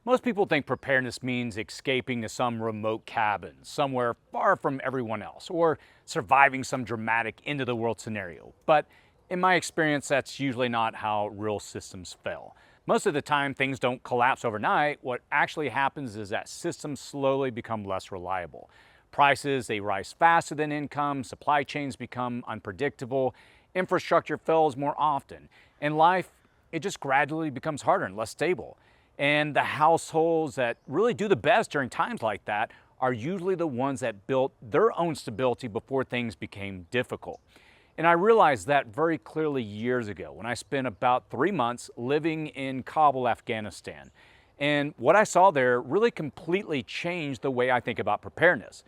Most people think preparedness means escaping to some remote cabin, somewhere far from everyone else, or surviving some dramatic end-of-the-world scenario. But in my experience, that's usually not how real systems fail. Most of the time, things don't collapse overnight. What actually happens is that systems slowly become less reliable. Prices, they rise faster than income, supply chains become unpredictable, infrastructure fails more often, and life, it just gradually becomes harder and less stable. And the households that really do the best during times like that are usually the ones that built their own stability before things became difficult. And I realized that very clearly years ago when I spent about 3 months living in Kabul, Afghanistan. And what I saw there really completely changed the way I think about preparedness.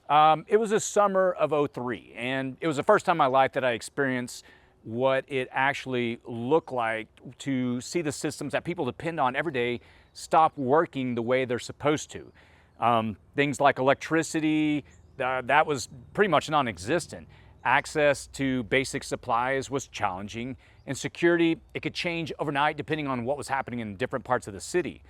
It was the summer of '03, and it was the first time in my life that I experienced what it actually looked like to see the systems that people depend on every day stop working the way they're supposed to. Things like electricity, that was pretty much non-existent. Access to basic supplies was challenging, and security, it could change overnight depending on what was happening in different parts of the city.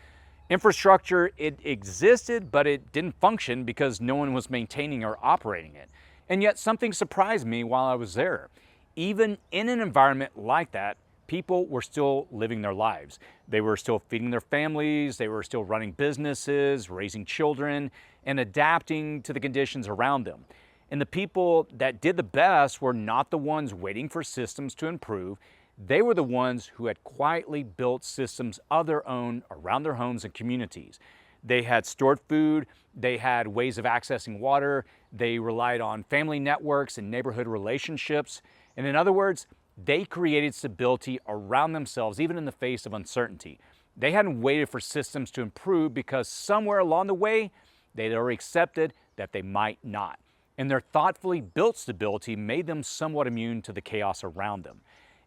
Infrastructure, it existed, but it didn't function because no one was maintaining or operating it. And yet something surprised me while I was there. Even in an environment like that, people were still living their lives. They were still feeding their families, they were still running businesses, raising children, and adapting to the conditions around them. And the people that did the best were not the ones waiting for systems to improve. They were the ones who had quietly built systems of their own around their homes and communities. They had stored food, they had ways of accessing water, they relied on family networks and neighborhood relationships. And in other words, they created stability around themselves, even in the face of uncertainty. They hadn't waited for systems to improve because somewhere along the way, they'd already accepted that they might not. And their thoughtfully built stability made them somewhat immune to the chaos around them.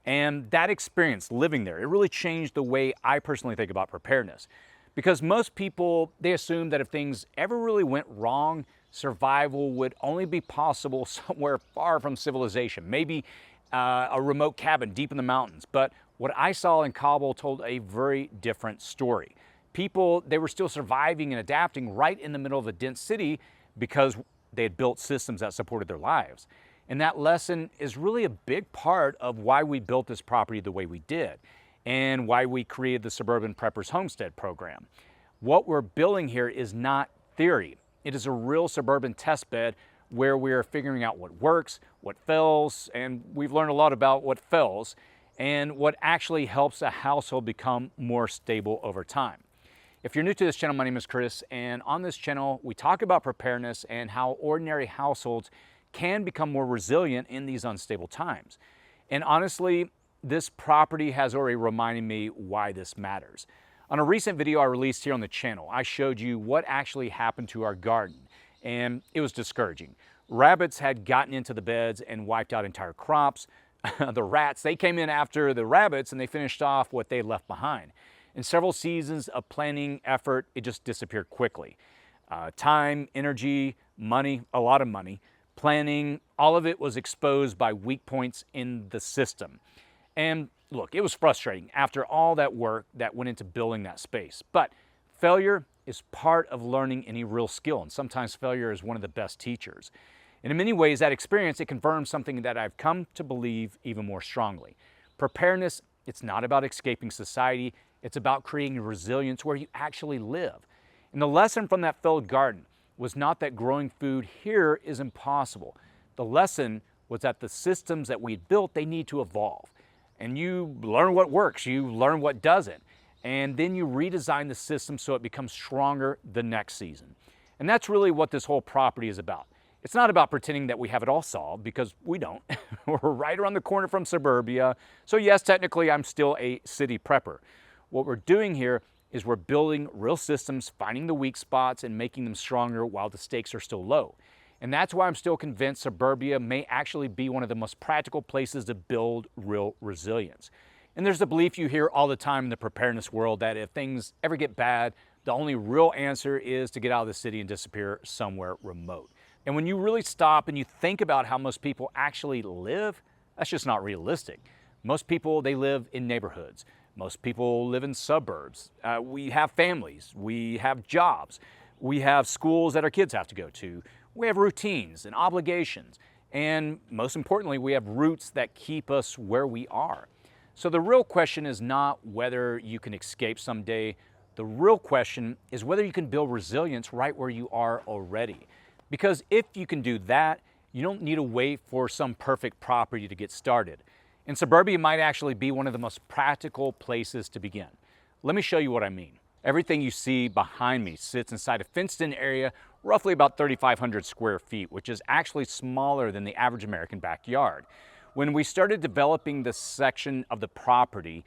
And that experience living there, it really changed the way I personally think about preparedness. Because most people, they assume that if things ever really went wrong, survival would only be possible somewhere far from civilization, maybe a remote cabin deep in the mountains. But what I saw in Kabul told a very different story. People, they were still surviving and adapting right in the middle of a dense city because they had built systems that supported their lives. And that lesson is really a big part of why we built this property the way we did and why we created the Suburban Preppers Homestead program. What we're building here is not theory. It is a real suburban test bed where we're figuring out what works, what fails, and we've learned a lot about what fails and what actually helps a household become more stable over time. If you're new to this channel, my name is Chris, and on this channel, we talk about preparedness and how ordinary households can become more resilient in these unstable times. And honestly, this property has already reminded me why this matters. On a recent video I released here on the channel, I showed you what actually happened to our garden, and it was discouraging. Rabbits had gotten into the beds and wiped out entire crops. The rats, they came in after the rabbits and they finished off what they had left behind. In several seasons of planning effort, it just disappeared quickly. Time, energy, money, a lot of money, planning, all of it was exposed by weak points in the system. And look, it was frustrating after all that work that went into building that space. But failure is part of learning any real skill, and sometimes failure is one of the best teachers. And in many ways, that experience, it confirms something that I've come to believe even more strongly. Preparedness, it's not about escaping society, it's about creating resilience where you actually live. And the lesson from that failed garden was not that growing food here is impossible. The lesson was that the systems that we built, they need to evolve. And you learn what works, you learn what doesn't, and then you redesign the system so it becomes stronger the next season. And that's really what this whole property is about. It's not about pretending that we have it all solved, because we don't. We're right around the corner from suburbia. So yes, technically I'm still a city prepper. What we're doing here is we're building real systems, finding the weak spots and making them stronger while the stakes are still low. And that's why I'm still convinced suburbia may actually be one of the most practical places to build real resilience. And there's the belief you hear all the time in the preparedness world that if things ever get bad, the only real answer is to get out of the city and disappear somewhere remote. And when you really stop and you think about how most people actually live, that's just not realistic. Most people, they live in neighborhoods. Most people live in suburbs. We have families, we have jobs, we have schools that our kids have to go to, we have routines and obligations, and most importantly, we have roots that keep us where we are. So the real question is not whether you can escape someday. The real question is whether you can build resilience right where you are already. Because if you can do that, you don't need to wait for some perfect property to get started. And suburbia might actually be one of the most practical places to begin. Let me show you what I mean. Everything you see behind me sits inside a fenced-in area, roughly about 3,500 square feet, which is actually smaller than the average American backyard. When we started developing this section of the property,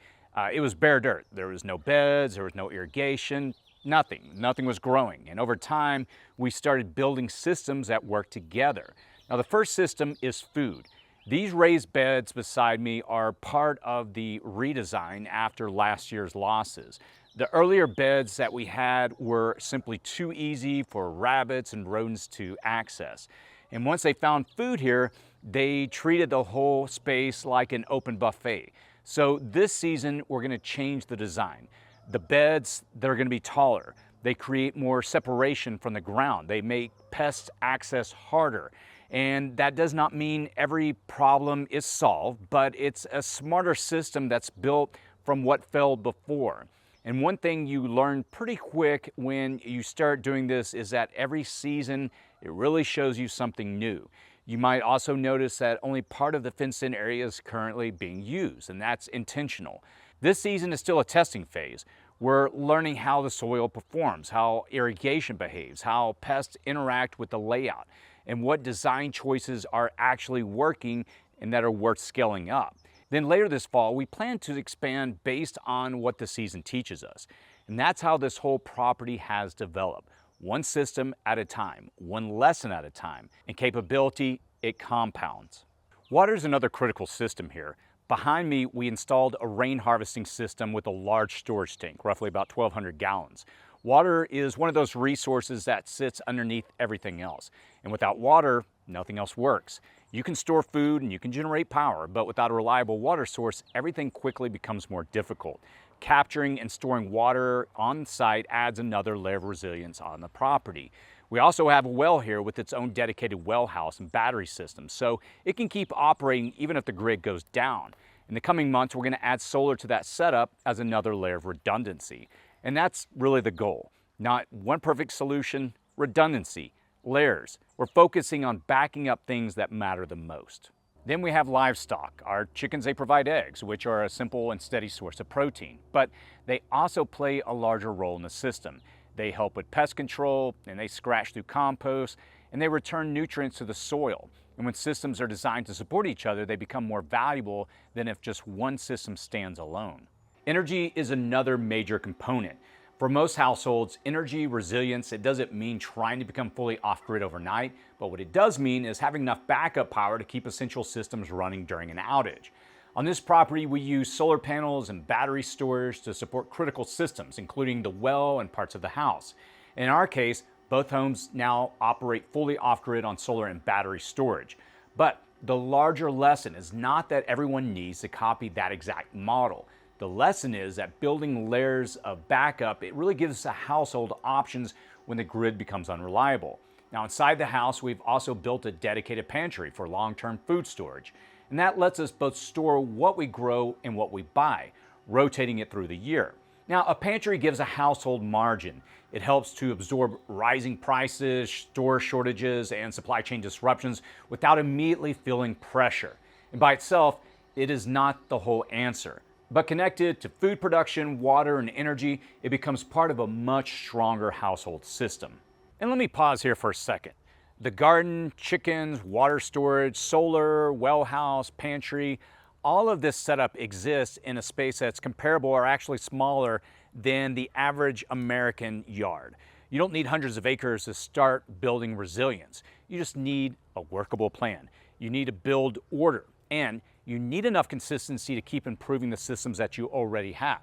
it was bare dirt. There was no beds, there was no irrigation, nothing was growing. And over time, we started building systems that work together. Now, the first system is food. These raised beds beside me are part of the redesign after last year's losses. The earlier beds that we had were simply too easy for rabbits and rodents to access. And once they found food here, they treated the whole space like an open buffet. So this season, we're gonna change the design. The beds, they're gonna be taller. They create more separation from the ground. They make pest access harder. And that does not mean every problem is solved, but it's a smarter system that's built from what failed before. And one thing you learn pretty quick when you start doing this is that every season, it really shows you something new. You might also notice that only part of the fenced-in area is currently being used, and that's intentional. This season is still a testing phase. We're learning how the soil performs, how irrigation behaves, how pests interact with the layout, and what design choices are actually working and that are worth scaling up. Then later this fall, we plan to expand based on what the season teaches us. And that's how this whole property has developed. One system at a time, one lesson at a time, and capability, it compounds. Water is another critical system here. Behind me, we installed a rain harvesting system with a large storage tank, roughly about 1,200 gallons. Water is one of those resources that sits underneath everything else. And without water, nothing else works. You can store food and you can generate power, but without a reliable water source, everything quickly becomes more difficult. Capturing and storing water on site adds another layer of resilience on the property. We also have a well here with its own dedicated well house and battery system, so it can keep operating even if the grid goes down. In the coming months, we're going to add solar to that setup as another layer of redundancy. And that's really the goal. Not one perfect solution, redundancy, layers. We're focusing on backing up things that matter the most. Then we have livestock. Our chickens, they provide eggs, which are a simple and steady source of protein, but they also play a larger role in the system. They help with pest control, and they scratch through compost, and they return nutrients to the soil. And when systems are designed to support each other, they become more valuable than if just one system stands alone. Energy is another major component. For most households, energy resilience, it doesn't mean trying to become fully off-grid overnight, but what it does mean is having enough backup power to keep essential systems running during an outage. On this property, we use solar panels and battery storage to support critical systems, including the well and parts of the house. In our case, both homes now operate fully off-grid on solar and battery storage. But the larger lesson is not that everyone needs to copy that exact model. The lesson is that building layers of backup, it really gives a household options when the grid becomes unreliable. Now inside the house, we've also built a dedicated pantry for long-term food storage. And that lets us both store what we grow and what we buy, rotating it through the year. Now a pantry gives a household margin. It helps to absorb rising prices, store shortages, and supply chain disruptions without immediately feeling pressure. And by itself, it is not the whole answer. But connected to food production, water, and energy, it becomes part of a much stronger household system. And let me pause here for a second. The garden, chickens, water storage, solar, well house, pantry, all of this setup exists in a space that's comparable or actually smaller than the average American yard. You don't need hundreds of acres to start building resilience. You just need a workable plan. You need to build order, and you need enough consistency to keep improving the systems that you already have.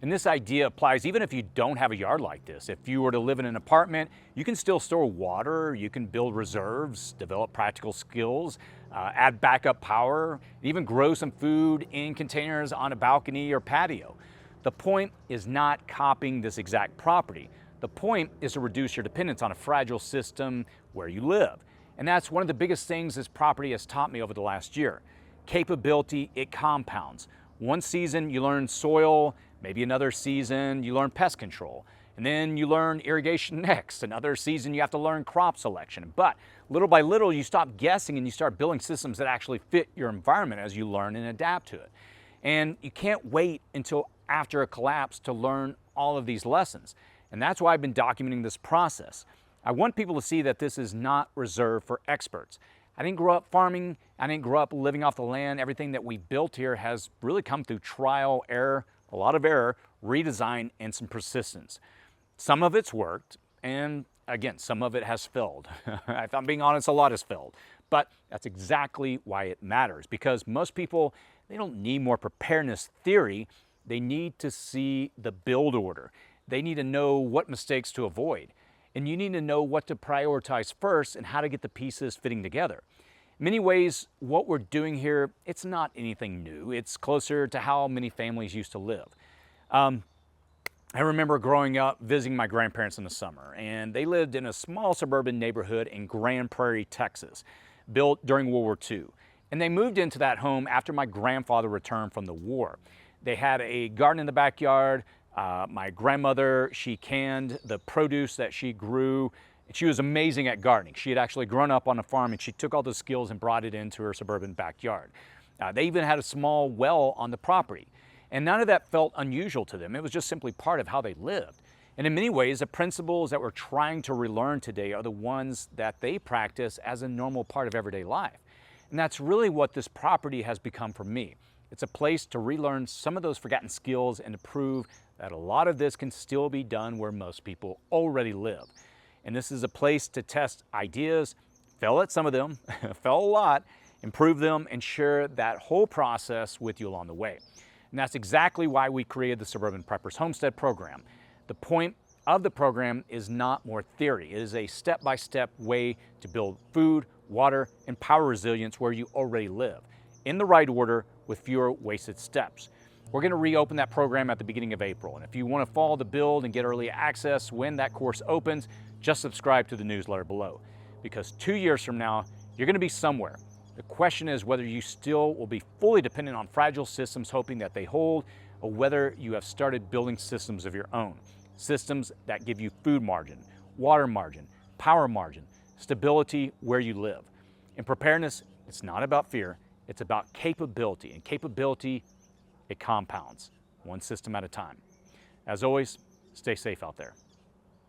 And this idea applies even if you don't have a yard like this. If you were to live in an apartment, you can still store water, you can build reserves, develop practical skills, add backup power, even grow some food in containers on a balcony or patio. The point is not copying this exact property. The point is to reduce your dependence on a fragile system where you live. And that's one of the biggest things this property has taught me over the last year. Capability, it compounds. One season you learn soil, maybe another season you learn pest control, and then you learn irrigation next. Another season you have to learn crop selection. But little by little you stop guessing and you start building systems that actually fit your environment as you learn and adapt to it. And you can't wait until after a collapse to learn all of these lessons. And that's why I've been documenting this process. I want people to see that this is not reserved for experts. I didn't grow up farming, I didn't grow up living off the land. Everything that we built here has really come through trial, error, a lot of error, redesign, and some persistence. Some of it's worked, and again, some of it has failed. If I'm being honest, a lot has failed. But that's exactly why it matters, because most people, they don't need more preparedness theory, they need to see the build order. They need to know what mistakes to avoid. And you need to know what to prioritize first and how to get the pieces fitting together. In many ways, what we're doing here, it's not anything new. It's closer to how many families used to live. I remember growing up visiting my grandparents in the summer, and they lived in a small suburban neighborhood in Grand Prairie, Texas, built during World War II. And they moved into that home after my grandfather returned from the war. They had a garden in the backyard. My grandmother, she canned the produce that she grew. She was amazing at gardening. She had actually grown up on a farm, and she took all those skills and brought it into her suburban backyard. They even had a small well on the property. And none of that felt unusual to them. It was just simply part of how they lived. And in many ways, the principles that we're trying to relearn today are the ones that they practice as a normal part of everyday life. And that's really what this property has become for me. It's a place to relearn some of those forgotten skills and to prove that a lot of this can still be done where most people already live. And this is a place to test ideas, fail at some of them, fail a lot, improve them, and share that whole process with you along the way. And that's exactly why we created the Suburban Preppers Homestead program. The point of the program is not more theory. It is a step-by-step way to build food, water, and power resilience where you already live, in the right order with fewer wasted steps. We're going to reopen that program at the beginning of April. And if you want to follow the build and get early access when that course opens, just subscribe to the newsletter below. Because 2 years from now, you're going to be somewhere. The question is whether you still will be fully dependent on fragile systems hoping that they hold, or whether you have started building systems of your own. Systems that give you food margin, water margin, power margin, stability where you live. In preparedness, it's not about fear, it's about capability. And capability, it compounds, one system at a time. As always, stay safe out there.